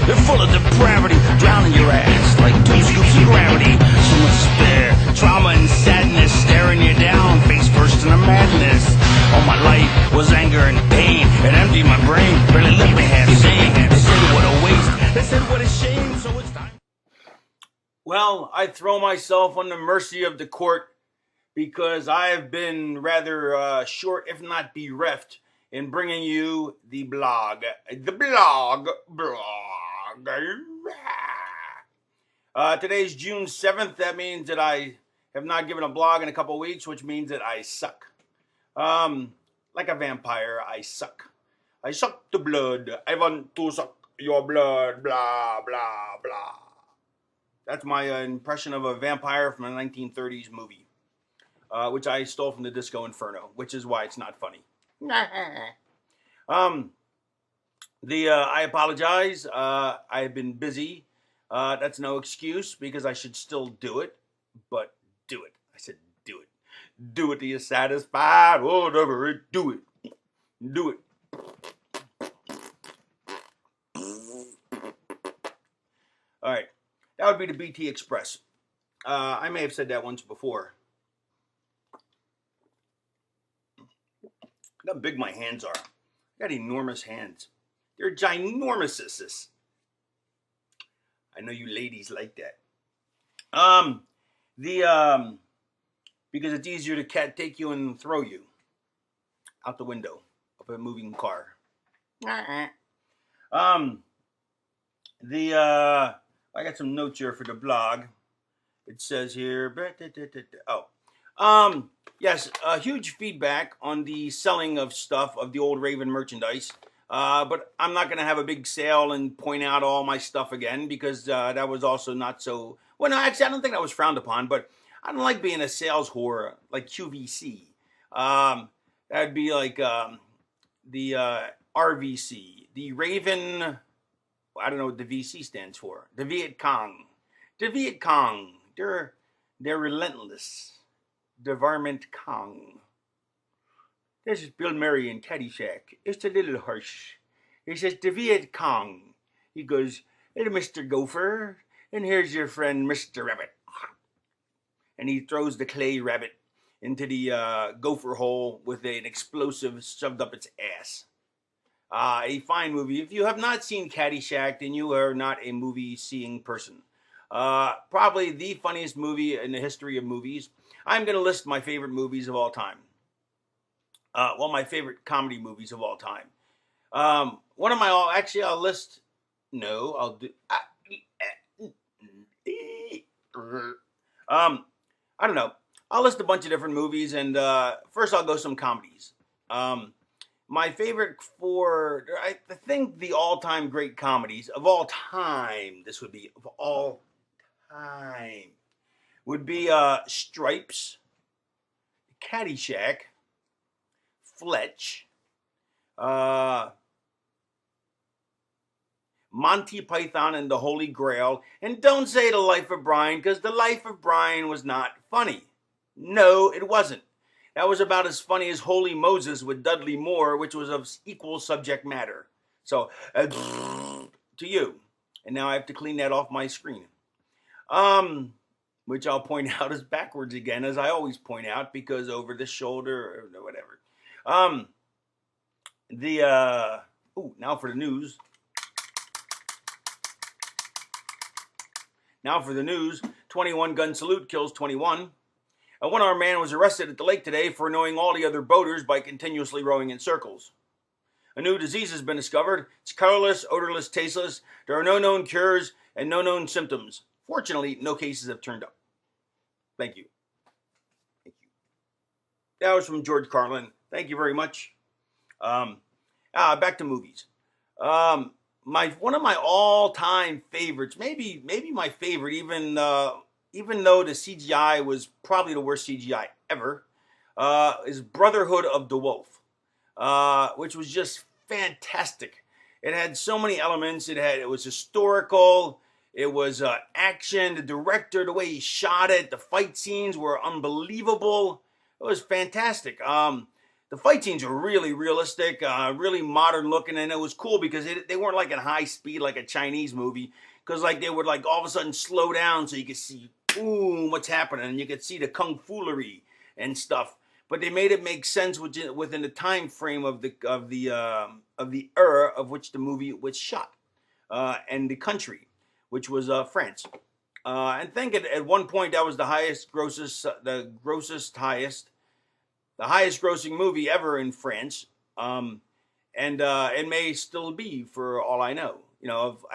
They're full of depravity, drowning your ass like 2 scoops of gravity. So much despair, trauma and sadness staring you down, face first in a madness. All my life was anger and pain. It emptied my brain, barely left me half sane. They said what a waste, they said what a shame, so it's time. Well, I throw myself on the mercy of the court because I have been rather short, if not bereft, in bringing you the blog. Today's June 7th. That means that I have not given a blog in a couple weeks, which means that I suck. Like a vampire, I suck. I suck the blood. I want to suck your blood, blah, blah, blah. That's my impression of a vampire from a 1930s movie, which I stole from the Disco Inferno, which is why it's not funny. I apologize. I have been busy. That's no excuse because I should still do it, but do it. I said do it. Do it till you're satisfied. Whatever, do it. Do it. All right. That would be the BT Express. I may have said that once before. Look how big my hands are. I got enormous hands. They're ginormous. I know you ladies like that. Because it's easier to take you and throw you out the window of a moving car. I got some notes here for the blog. It says here, yes, huge feedback on the selling of stuff of the old Raven merchandise. But I'm not going to have a big sale and point out all my stuff again because that was also not so. Well, no, actually, I don't think that was frowned upon, but I don't like being a sales whore like QVC. That'd be like the RVC, the Raven. I don't know what the VC stands for. The Viet Cong. The Viet Cong. They're relentless. The Varmint Cong. This is Bill Murray in Caddyshack. It's a little harsh. He says, the Viet Cong. He goes, hey, Mr. Gopher, and here's your friend, Mr. Rabbit. And he throws the clay rabbit into the gopher hole with an explosive shoved up its ass. A fine movie. If you have not seen Caddyshack, then you are not a movie-seeing person. Probably the funniest movie in the history of movies. I'm going to list my favorite movies of all time. My favorite comedy movies of all time. One of my, actually, I'll list, no, I'll do, I don't know. I'll list a bunch of different movies, and first I'll go some comedies. My favorite I think the all-time great comedies of all time, this would be of all time, would be Stripes, Caddyshack, Fletch, Monty Python and the Holy Grail, and don't say The Life of Brian, because The Life of Brian was not funny. No, it wasn't. That was about as funny as Holy Moses with Dudley Moore, which was of equal subject matter. So, to you. And now I have to clean that off my screen. Which I'll point out is backwards again, as I always point out, because over the shoulder, or whatever. Now for the news. Now for the news. 21 gun salute kills 21. A one-armed man was arrested at the lake today for annoying all the other boaters by continuously rowing in circles. A new disease has been discovered. It's colorless, odorless, tasteless. There are no known cures and no known symptoms. Fortunately, no cases have turned up. Thank you. Thank you. That was from George Carlin. Thank you very much. Back to movies. One of my all-time favorites, maybe my favorite, even though the CGI was probably the worst CGI ever, is Brotherhood of the Wolf, which was just fantastic. It had so many elements. It was historical. It was action. The director, the way he shot it, the fight scenes were unbelievable. It was fantastic. The the fight scenes were really realistic, really modern looking, and it was cool because they weren't like in high speed like a Chinese movie, because like they would like all of a sudden slow down so you could see, boom, what's happening, and you could see the kung foolery and stuff. But they made it make sense within the time frame of the era of which the movie was shot, and the country, which was France. And I think at one point that was the highest grossing movie ever in France. And it may still be, for all I know, of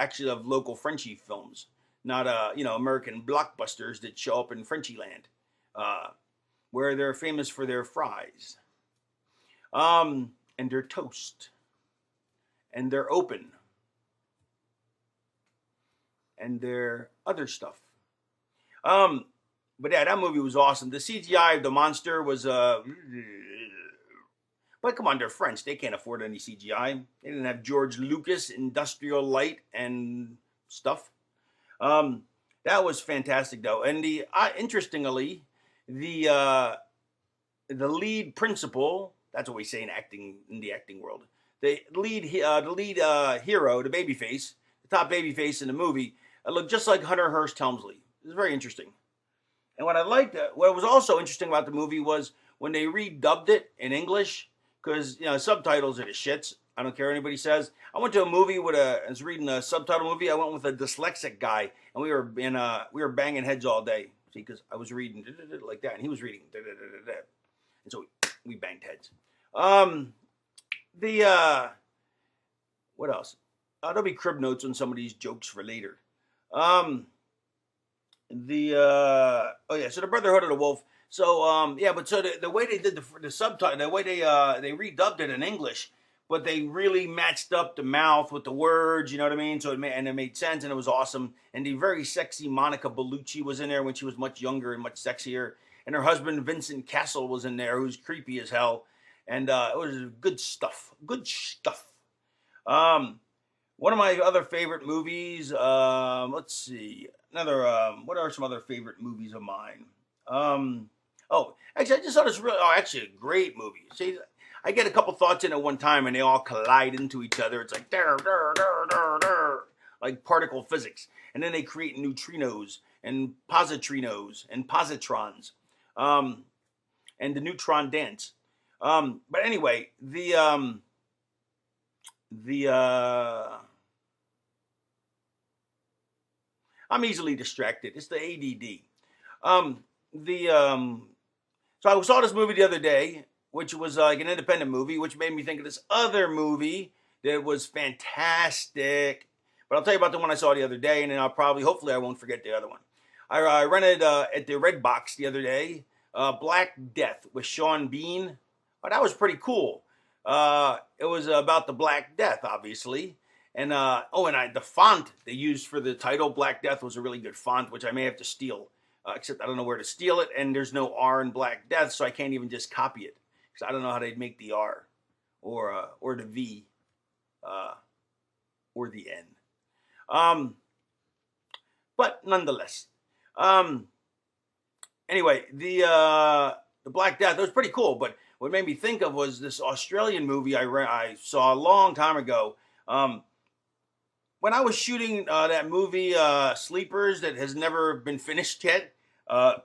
local Frenchy films, not American blockbusters that show up in Frenchy land, where they're famous for their fries, and their toast, and their open, and their other stuff. But yeah, that movie was awesome. The CGI of the monster was but come on, they're French. They can't afford any CGI. They didn't have George Lucas industrial light and stuff. That was fantastic though. And interestingly, the lead principal, that's what we say in the acting world. The lead hero, the babyface, the top babyface in the movie, looked just like Hunter Hearst Helmsley. It was very interesting. And what was also interesting about the movie was when they redubbed it in English, because subtitles are the shits. I don't care what anybody says. I went to a movie I was reading a subtitle movie. I went with a dyslexic guy, and we were banging heads all day. See, because I was reading like that, and he was reading, and so we banged heads. What else? There'll be crib notes on some of these jokes for later. So the Brotherhood of the Wolf. So the way they did the subtitle, the way they redubbed it in English, but they really matched up the mouth with the words, you know what I mean? So it made sense, and it was awesome. And the very sexy Monica Bellucci was in there when she was much younger and much sexier, and her husband Vincent Castle was in there, who's creepy as hell, and it was good stuff. Good stuff. One of my other favorite movies. Let's see. What are some other favorite movies of mine? Actually, I just saw this actually a great movie. See, I get a couple thoughts in at one time, and they all collide into each other. It's like like particle physics, and then they create neutrinos and positrinos and positrons, and the neutron dance. But anyway, I'm easily distracted. It's the ADD. So I saw this movie the other day, which was like an independent movie, which made me think of this other movie that was fantastic. But I'll tell you about the one I saw the other day, and then hopefully I won't forget the other one. I rented at the Red Box the other day, Black Death with Sean Bean. Oh, that was pretty cool. It was about the Black Death, obviously. And the font they used for the title, Black Death, was a really good font, which I may have to steal. Except I don't know where to steal it, and there's no R in Black Death, so I can't even just copy it. Because I don't know how they'd make the R, or the V, or the N. But nonetheless. Anyway, the Black Death, it was pretty cool, but what made me think of was this Australian movie I saw a long time ago. When I was shooting that movie Sleepers that has never been finished yet,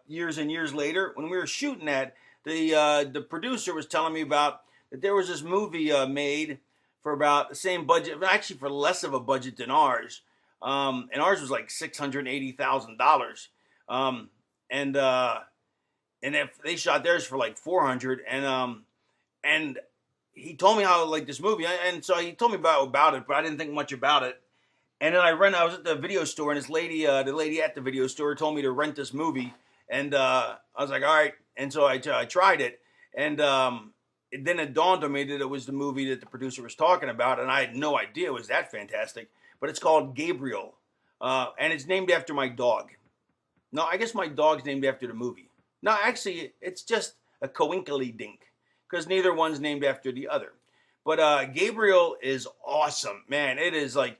years and years later, when we were shooting that, the producer was telling me about that there was this movie made for about the same budget, actually for less of a budget than ours, and ours was like $680,000, and if they shot theirs for like 400, and he told me how like this movie, and so he told me about it, but I didn't think much about it. And then I was at the video store, and this lady, the lady at the video store, told me to rent this movie, and I was like, all right. And so I tried it, and then it dawned on me that it was the movie that the producer was talking about, and I had no idea it was that fantastic. But it's called Gabriel, and it's named after my dog. No, I guess my dog's named after the movie. No, actually, it's just a coinkily dink, because neither one's named after the other. But Gabriel is awesome, man. It is like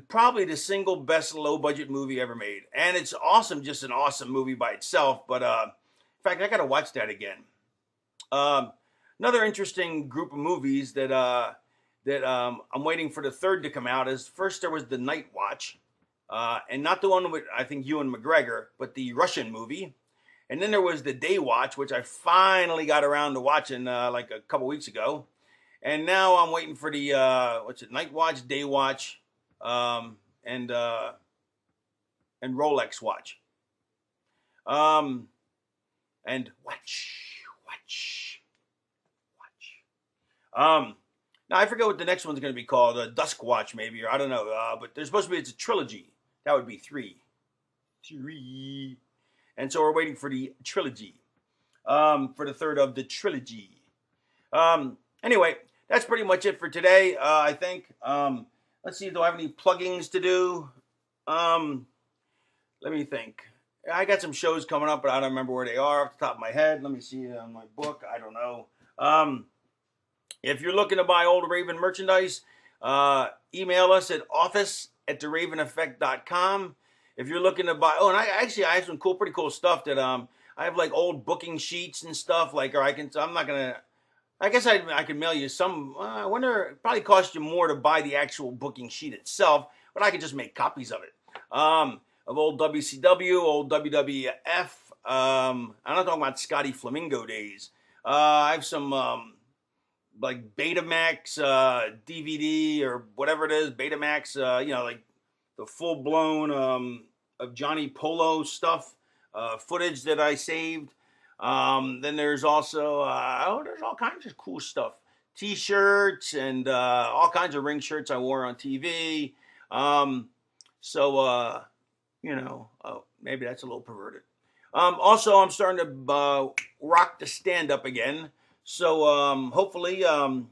probably the single best low budget movie ever made, and it's awesome, just an awesome movie by itself. But in fact, I gotta watch that again. Another interesting group of movies that I'm waiting for the third to come out is first there was the Night Watch, and not the one with I think Ewan McGregor, but the Russian movie. And then there was the Day Watch, which I finally got around to watching like a couple weeks ago. And now I'm waiting for the Night Watch, Day Watch, um, and uh, and Rolex Watch. Um, and watch. Now I forget what the next one's going to be called. Dusk Watch, maybe, or I don't know. But there's supposed to be it's a trilogy. That would be three. And so we're waiting for the trilogy. For the third of the trilogy. Anyway, that's pretty much it for today. I think. Let's see. Do I have any pluggings to do? Let me think. I got some shows coming up, but I don't remember where they are off the top of my head. Let me see on my book. I don't know. If you're looking to buy Old Raven merchandise, email us at office@theraveneffect.com. If you're looking to buy, and I have some pretty cool stuff that I have like old booking sheets and stuff like, or I'm not gonna. I guess I can mail you some. I wonder, it probably costs you more to buy the actual booking sheet itself, but I could just make copies of it. Of old WCW, old WWF. I'm not talking about Scotty Flamingo days. I have some like Betamax DVD or whatever it is, Betamax. Like the full blown of Johnny Polo stuff, footage that I saved. Then there's also there's all kinds of cool stuff, T-shirts and all kinds of ring shirts I wore on TV. Maybe that's a little perverted. Also, I'm starting to rock the stand-up again. So hopefully, I'm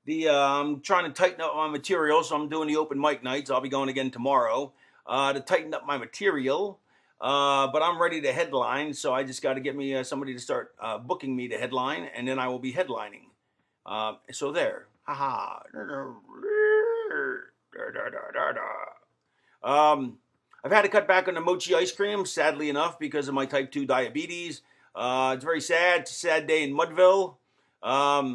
trying to tighten up my material. So I'm doing the open mic nights. I'll be going again tomorrow to tighten up my material. But I'm ready to headline. So I just got to get me somebody to start booking me to headline, and then I will be headlining. So there. Ha ha. I've had to cut back on the mochi ice cream, sadly enough, because of my type 2 diabetes. It's very sad. It's a sad day in Mudville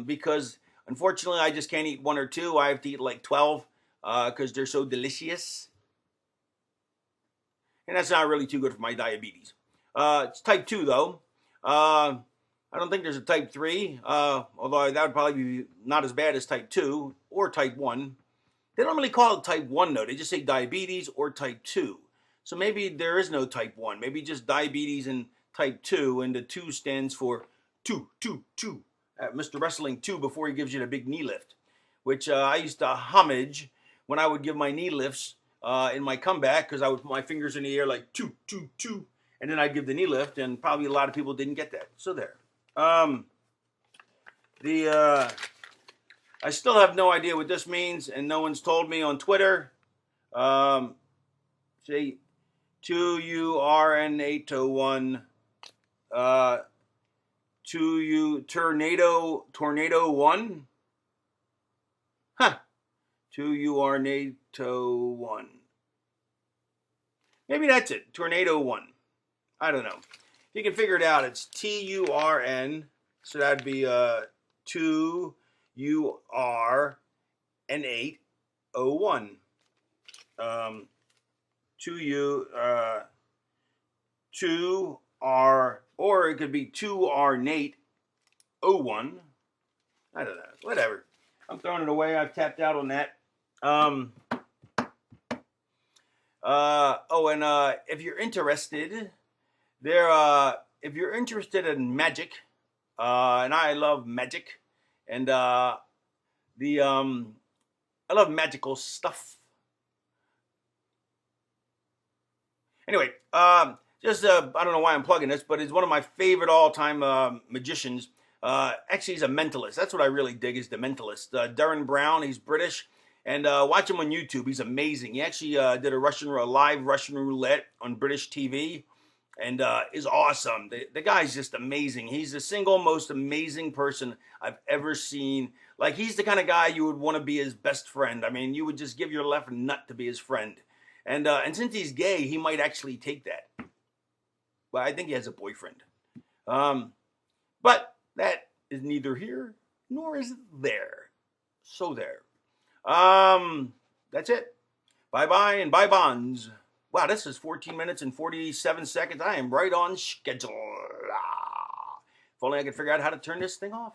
because, unfortunately, I just can't eat one or two. I have to eat like 12 because they're so delicious. And that's not really too good for my diabetes. It's type 2, though. I don't think there's a type 3, although that would probably be not as bad as type 2 or type 1. They don't really call it type 1, though. They just say diabetes or type 2. So maybe there is no type 1. Maybe just diabetes and type 2, and the 2 stands for 2. Mr. Wrestling 2 before he gives you the big knee lift, which I used to homage when I would give my knee lifts in my comeback, because I would put my fingers in the air like 2, and then I'd give the knee lift, and probably a lot of people didn't get that. So there. I still have no idea what this means, and no one's told me on Twitter. Say 2URN801 tornado 1. Huh. 2URN801. Maybe that's it. Tornado 1. I don't know. You can figure it out. It's TURN. So that'd be 2URN801. 2R, or it could be 2R-Nate-01. I don't know. Whatever. I'm throwing it away. I've tapped out on that. If you're interested, if you're interested in magic, and I love magic, and I love magical stuff. Anyway, I don't know why I'm plugging this, but it's one of my favorite all-time magicians. Actually, he's a mentalist. That's what I really dig, is the mentalist. Darren Brown, he's British. And watch him on YouTube. He's amazing. He actually did a live Russian roulette on British TV, and is awesome. The guy's just amazing. He's the single most amazing person I've ever seen. Like, he's the kind of guy you would want to be his best friend. I mean, you would just give your left nut to be his friend. And since he's gay, he might actually take that. Well, I think he has a boyfriend. But that is neither here nor is it there. So there. That's it. Bye-bye and bye-bonds. Wow, this is 14 minutes and 47 seconds. I am right on schedule. If only I could figure out how to turn this thing off.